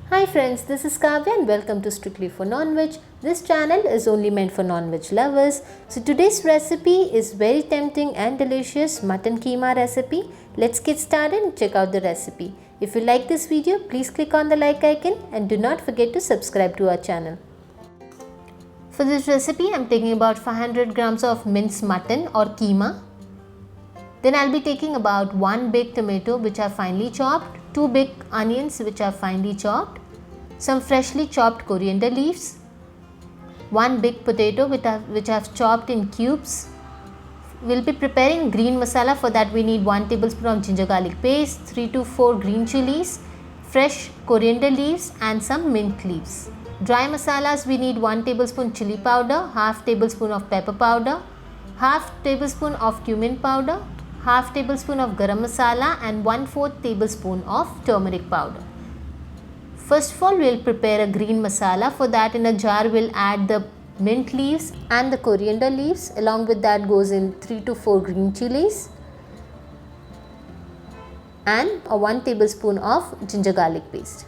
Hi friends, this is Kavya and welcome to Strictly for Non-Veg. This channel is only meant for non-veg lovers. So today's recipe is very tempting and delicious mutton keema recipe. Let's get started and check out the recipe. If you like this video, please click on the like icon and do not forget to subscribe to our channel. For this recipe, I am taking about 500 grams of minced mutton or keema. Then I'll be taking about 1 big tomato which are finely chopped, 2 big onions which are finely chopped, some freshly chopped coriander leaves, 1 big potato which I've chopped in cubes. We'll be preparing green masala. For that we need 1 tablespoon of ginger garlic paste, 3 to 4 green chilies, fresh coriander leaves and some mint leaves. Dry masalas we need 1 tablespoon chili powder, half tablespoon of pepper powder, half tablespoon of cumin powder, half tablespoon of garam masala and 1/4 tablespoon of turmeric powder. First of all, we will prepare a green masala. For that, in a jar we will add the mint leaves and the coriander leaves. Along with that goes in 3 to 4 green chilies and a 1 tablespoon of ginger garlic paste.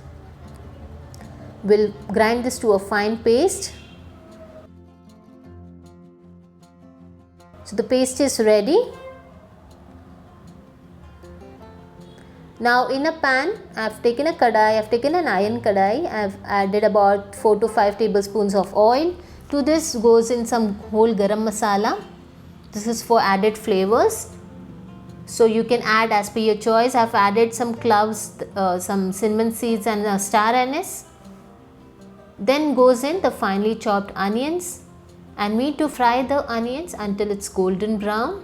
We will grind this to a fine paste. So the paste is ready. Now in a pan, I have taken a kadai, I have taken an iron kadai, I have added about 4 to 5 tablespoons of oil. To this goes in some whole garam masala. This is for added flavors. So you can add as per your choice. I have added some cloves, some cinnamon seeds and star anise. Then goes in the finely chopped onions and we need to fry the onions until it's golden brown.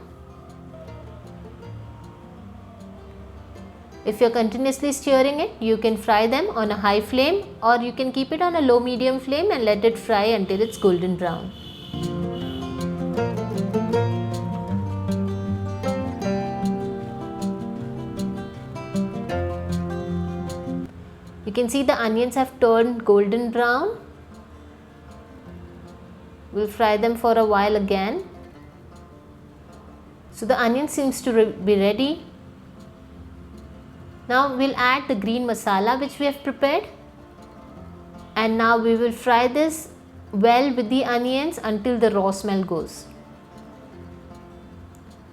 If you are continuously stirring it, you can fry them on a high flame or you can keep it on a low medium flame and let it fry until it's golden brown. You can see the onions have turned golden brown. We'll fry them for a while again. So the onion seems to be ready. Now we'll add the green masala which we have prepared, and now we will fry this well with the onions until the raw smell goes.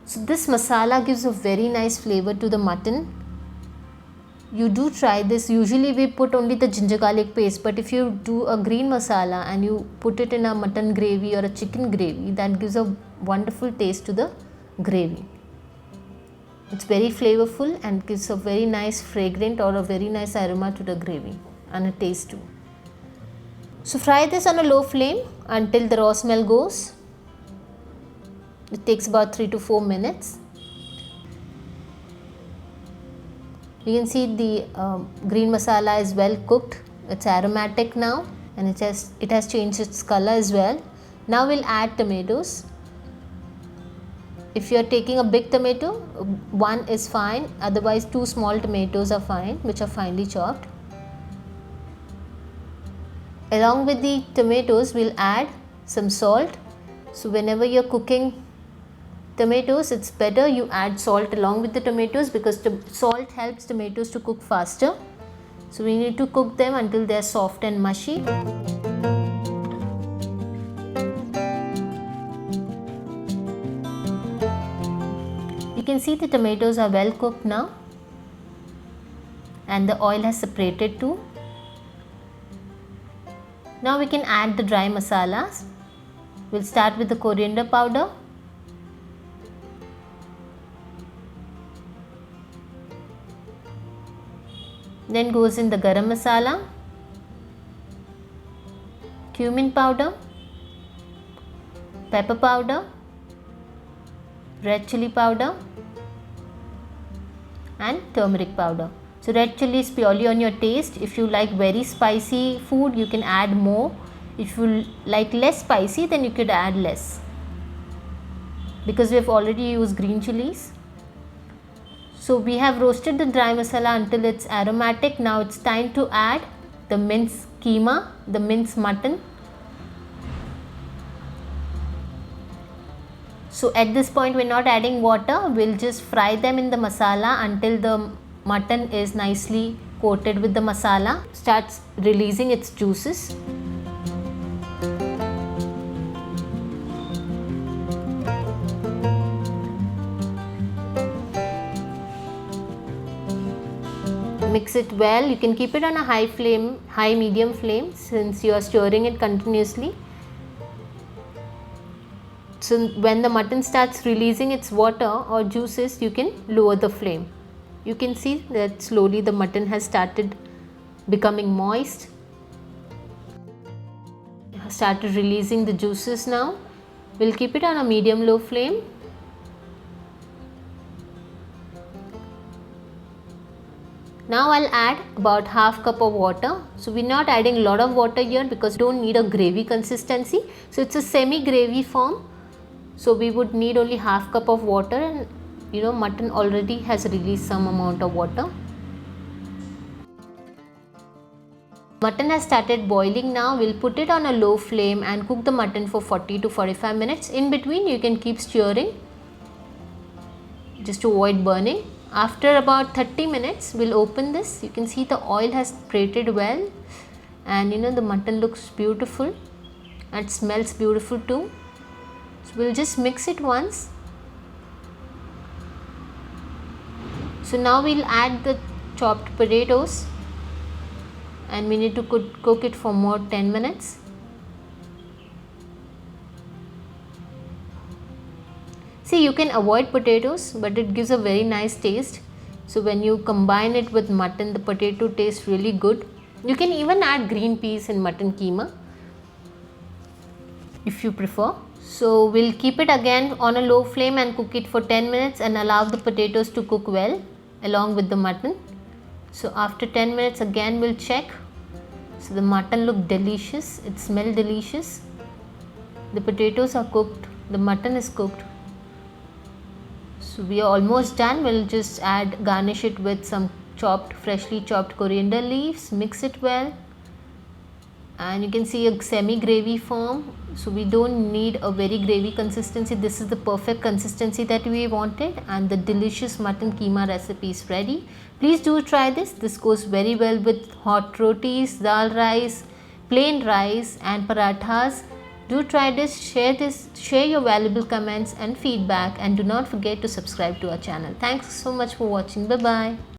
So this masala gives a very nice flavor to the mutton. You do try this. Usually we put only the ginger garlic paste, but if you do a green masala and you put it in a mutton gravy or a chicken gravy, that gives a wonderful taste to the gravy. It's very flavorful and gives a very nice fragrant or a very nice aroma to the gravy and a taste too. So fry this on a low flame until the raw smell goes. It takes about 3 to 4 minutes. You can see the green masala is well cooked. It's aromatic now and it has changed its color as well. Now we'll add tomatoes. If you are taking a big tomato, 1 is fine, otherwise 2 small tomatoes are fine which are finely chopped. Along with the tomatoes, we'll add some salt. So whenever you're cooking tomatoes, it's better you add salt along with the tomatoes because salt helps tomatoes to cook faster. So we need to cook them until they're soft and mushy. You can see the tomatoes are well cooked now and the oil has separated too. Now we can add the dry masalas. We'll start with the coriander powder. Then goes in the garam masala, cumin powder, pepper powder, red chili powder and turmeric powder. So red chili is purely on your taste. If you like very spicy food, you can add more. If you like less spicy, then you could add less. Because we have already used green chilies. So we have roasted the dry masala until it's aromatic. Now it's time to add the minced keema, the minced mutton. So at this point we're not adding water, we'll just fry them in the masala until the mutton is nicely coated with the masala starts releasing its juices. Mix it well. You can keep it on a high medium flame, since you are stirring it continuously. So when the mutton starts releasing its water or juices, you can lower the flame. You can see that slowly the mutton has started becoming moist, started releasing the juices now. We'll keep it on a medium low flame. Now I'll add about half cup of water. So we're not adding a lot of water here because we don't need a gravy consistency. So it's a semi gravy form. So we would need only half cup of water, and mutton already has released some amount of water. Mutton has started boiling now. We'll put it on a low flame and cook the mutton for 40 to 45 minutes. In between you can keep stirring just to avoid burning. After about 30 minutes we'll open this. You can see the oil has separated well, and the mutton looks beautiful and smells beautiful too. So we'll just mix it once. So now we'll add the chopped potatoes, and we need to cook it for more 10 minutes. See, you can avoid potatoes, but it gives a very nice taste. So when you combine it with mutton, the potato tastes really good. You can even add green peas in mutton keema if you prefer. So we'll keep it again on a low flame and cook it for 10 minutes and allow the potatoes to cook well along with the mutton. So after 10 minutes again we'll check. So the mutton looked delicious, it smelled delicious. The potatoes are cooked, the mutton is cooked. So we are almost done. We'll just garnish it with some freshly chopped coriander leaves, mix it well, and you can see a semi gravy form. So we don't need a very gravy consistency. This is the perfect consistency that we wanted, and the delicious mutton keema recipe is ready. Please do try this. This goes very well with hot rotis, dal rice, plain rice and parathas. Do try this, share your valuable comments and feedback, and do not forget to subscribe to our channel. Thanks so much for watching. Bye bye.